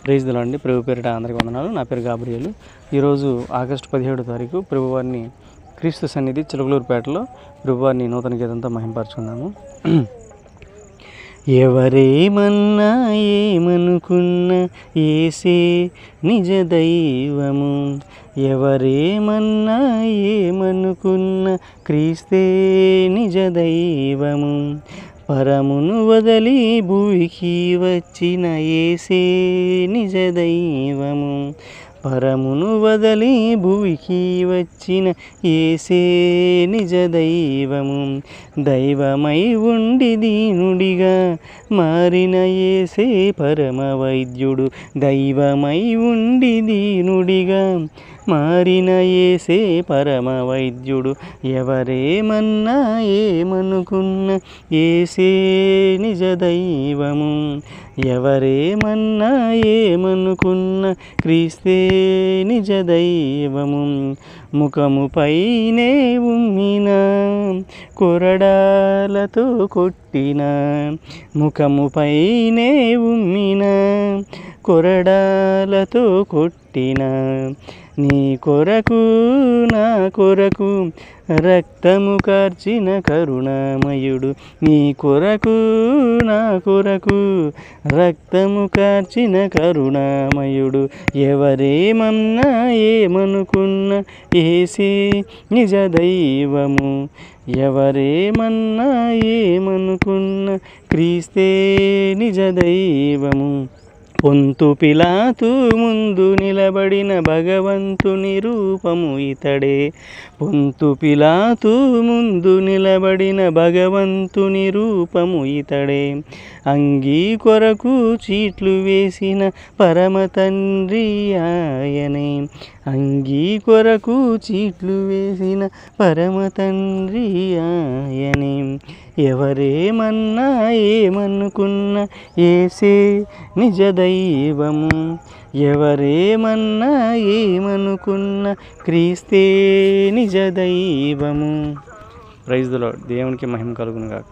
Praise the lord అండి. ప్రభు పేరిట అందరికీ వందనాలు. నా పేరు గాబ్రియలు. ఈరోజు ఆగస్టు 17వ తారీఖు ప్రభువారిని క్రీస్తు సన్నిధి చిలకలూరుపేటలో ప్రభువారిని నూతన గీతంతో మహింపరచుకుందాము. ఎవరేమన్నా ఏమనుకున్న యేసే నిజ దైవము, ఎవరేమన్నా ఏమనుకున్న క్రీస్తే నిజ దైవము, పరమును వదలి భూమికి వచ్చిన యేసే నిజ దైవము, పరమును వదలి భూమికి వచ్చిన యేసే నిజ దైవము, దైవమై ఉండి దీనుడిగా మారిన యేసే పరమ వైద్యుడు, దైవమై ఉండి దీనుడిగా మారిన యేసే పరమ వైద్యుడు, ఎవరేమన్నా ఏమనుకున్న యేసే నిజ దైవము, ఎవరేమన్నా ఏమనుకున్న క్రీస్తే నిజ దైవము, ముఖముపైనే ఉమ్మిన కొరడాలతో కొట్టిన, ముఖముపైనే ఉమ్మిన కొరడాలతో కొట్టిన, నీ కొరకు నా కొరకు రక్తము కార్చిన కరుణామయుడు, నీ కొరకు నా కొరకు రక్తము కార్చిన కరుణామయుడు, ఎవరేమన్నా ఏమనుకున్న యేసే నిజ దైవము, ఎవరేమన్నా ఏమనుకున్న క్రీస్తే నిజ దైవము, పొంతు పిలాతు ముందు నిలబడిన భగవంతుని రూపము ఇతడే, పొంతు పిలాతు ముందు నిలబడిన భగవంతుని రూపము ఇతడే, అంగీ కొరకు చీట్లు వేసిన పరమ తండ్రి ఆయనే, అంగీ కొరకు చీట్లు వేసిన పరమ తండ్రి ఆయనే, ఎవరేమన్నా ఏమనుకున్న యేసే నిజ దైవము, ఎవరేమన్నా ఏమనుకున్న క్రీస్తే నిజ దైవము. Praise the lord. దేవునికి మహిమ కలుగును గాక.